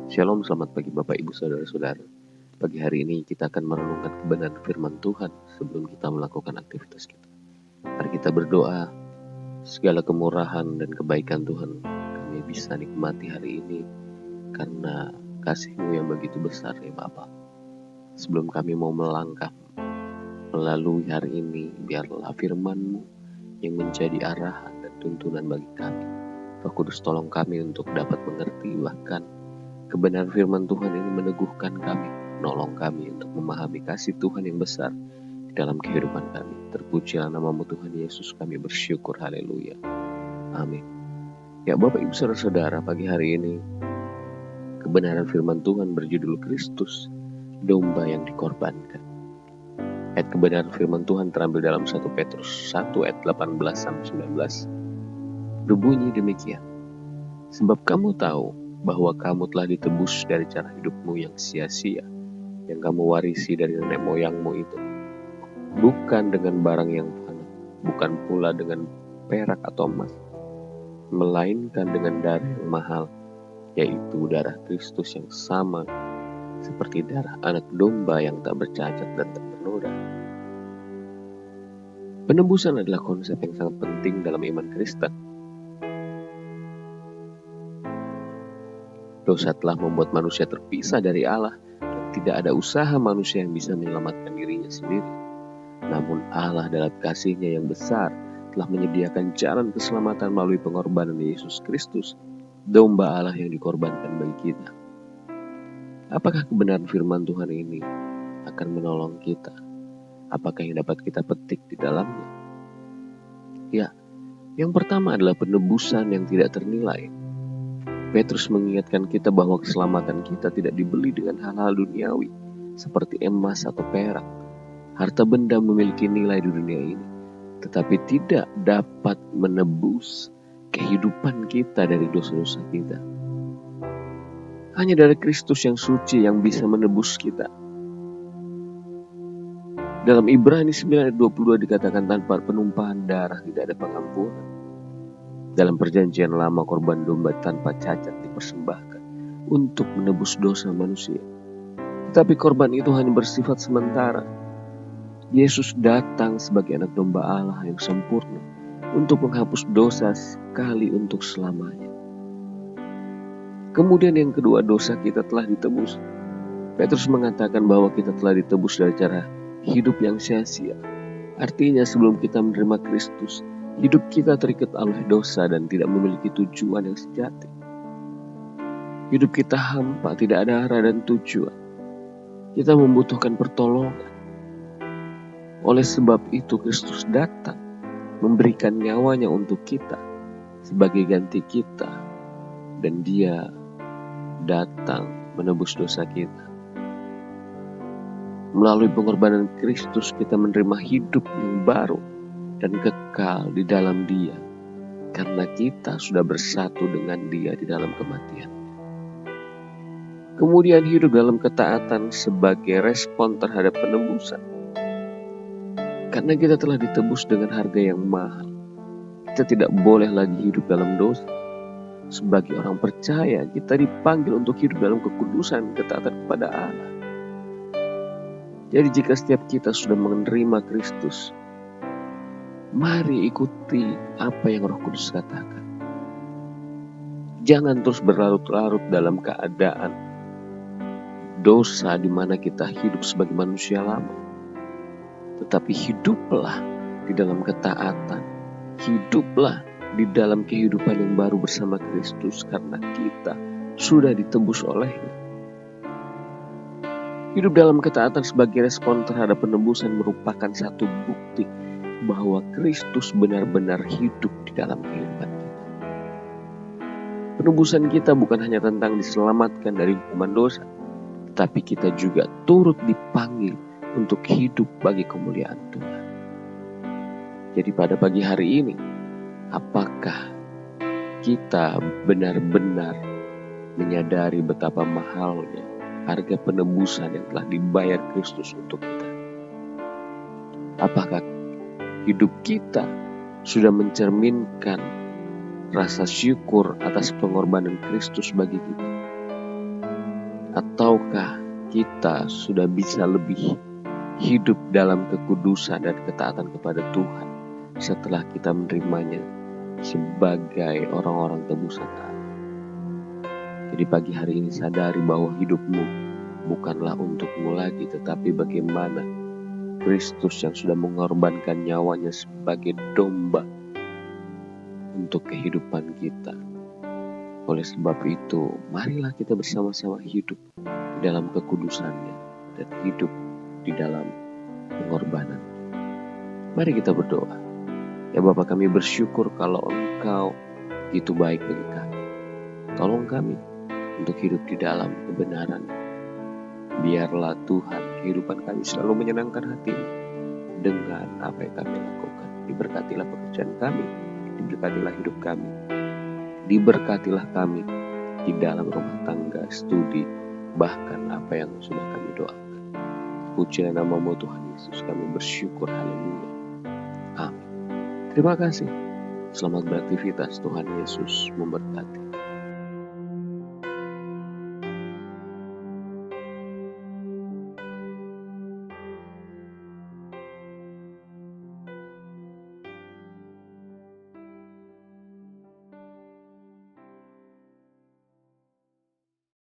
Shalom, selamat pagi Bapak Ibu Saudara-saudara. Pagi hari ini kita akan merenungkan kebenaran firman Tuhan sebelum kita melakukan aktivitas kita. Mari kita berdoa, segala kemurahan dan kebaikan Tuhan kami bisa nikmati hari ini karena kasih-Mu yang begitu besar ya Bapa. Sebelum kami mau melangkah melalui hari ini, biarlah firman-Mu yang menjadi arahan dan tuntunan bagi kami. Roh Kudus tolong kami untuk dapat mengerti, bahkan kebenaran firman Tuhan ini meneguhkan kami, menolong kami untuk memahami kasih Tuhan yang besar di dalam kehidupan kami. Terpujilah nama-Mu Tuhan Yesus, kami bersyukur, haleluya, amin. Ya Bapak Ibu Saudara-saudara, pagi hari ini kebenaran firman Tuhan berjudul Kristus, domba yang dikorbankan. Ayat kebenaran firman Tuhan terambil dalam 1 Petrus 1 ayat 18-19. Berbunyi demikian, sebab kamu tahu bahwa kamu telah ditebus dari cara hidupmu yang sia-sia, yang kamu warisi dari nenek moyangmu itu, bukan dengan barang yang fana, bukan pula dengan perak atau emas, melainkan dengan darah yang mahal, yaitu darah Kristus yang sama seperti darah anak domba yang tak bercacat dan tak bernoda. Penebusan adalah konsep yang sangat penting dalam iman Kristen. Dosa telah membuat manusia terpisah dari Allah, dan tidak ada usaha manusia yang bisa menyelamatkan dirinya sendiri. Namun Allah dalam kasih-Nya yang besar telah menyediakan jalan keselamatan melalui pengorbanan Yesus Kristus, domba Allah yang dikorbankan bagi kita. Apakah kebenaran firman Tuhan ini akan menolong kita? Apakah yang dapat kita petik di dalamnya? Ya, yang pertama adalah penebusan yang tidak ternilai. Petrus mengingatkan kita bahwa keselamatan kita tidak dibeli dengan hal-hal duniawi seperti emas atau perak. Harta benda memiliki nilai di dunia ini, tetapi tidak dapat menebus kehidupan kita dari dosa-dosa kita. Hanya dari Kristus yang suci yang bisa menebus kita. Dalam Ibrani 9 ayat 22 dikatakan tanpa penumpahan darah tidak ada pengampunan. Dalam perjanjian lama korban domba tanpa cacat dipersembahkan untuk menebus dosa manusia. Tetapi korban itu hanya bersifat sementara. Yesus datang sebagai anak domba Allah yang sempurna untuk menghapus dosa sekali untuk selamanya. Kemudian yang kedua, dosa kita telah ditebus. Petrus mengatakan bahwa kita telah ditebus dari cara hidup yang sia-sia. Artinya sebelum kita menerima Kristus, hidup kita terikat oleh dosa dan tidak memiliki tujuan yang sejati. Hidup kita hampa, tidak ada arah dan tujuan. Kita membutuhkan pertolongan. Oleh sebab itu Kristus datang memberikan nyawanya untuk kita sebagai ganti kita, dan Dia datang menebus dosa kita. Melalui pengorbanan Kristus kita menerima hidup yang baru dan kekal di dalam Dia, karena kita sudah bersatu dengan Dia di dalam kematian. Kemudian hidup dalam ketaatan sebagai respon terhadap penebusan. Karena kita telah ditebus dengan harga yang mahal, kita tidak boleh lagi hidup dalam dosa. Sebagai orang percaya, kita dipanggil untuk hidup dalam kekudusan, ketaatan kepada Allah. Jadi jika setiap kita sudah menerima Kristus, mari ikuti apa yang Roh Kudus katakan. Jangan terus berlarut-larut dalam keadaan dosa di mana kita hidup sebagai manusia lama. Tetapi hiduplah di dalam ketaatan. Hiduplah di dalam kehidupan yang baru bersama Kristus karena kita sudah ditebus oleh-Nya. Hidup dalam ketaatan sebagai respon terhadap penebusan merupakan satu bukti bahwa Kristus benar-benar hidup di dalam kehidupan kita. Penebusan kita bukan hanya tentang diselamatkan dari hukuman dosa, tetapi kita juga turut dipanggil untuk hidup bagi kemuliaan Tuhan. Jadi pada pagi hari ini, apakah kita benar-benar menyadari betapa mahalnya harga penebusan yang telah dibayar Kristus untuk kita? Apakah hidup kita sudah mencerminkan rasa syukur atas pengorbanan Kristus bagi kita? Ataukah kita sudah bisa lebih hidup dalam kekudusan dan ketaatan kepada Tuhan setelah kita menerimanya sebagai orang-orang tebusan Allah? Jadi pagi hari ini sadari bahwa hidupmu bukanlah untukmu lagi, tetapi bagaimana Kristus yang sudah mengorbankan nyawanya sebagai domba untuk kehidupan kita. Oleh sebab itu, marilah kita bersama-sama hidup di dalam kekudusannya dan hidup di dalam pengorbanan. Mari kita berdoa. Ya Bapa, kami bersyukur kalau Engkau begitu baik bagi kami. Tolong kami untuk hidup di dalam kebenaran. Biarlah Tuhan kehidupan kami selalu menyenangkan hati-Mu dengan apa yang kami lakukan. Diberkatilah pekerjaan kami, diberkatilah hidup kami, diberkatilah kami di dalam rumah tangga, studi, bahkan apa yang sudah kami doakan. Puji nama-Mu Tuhan Yesus, kami bersyukur. Haleluya. Amin. Terima kasih. Selamat beraktivitas. Tuhan Yesus memberkati.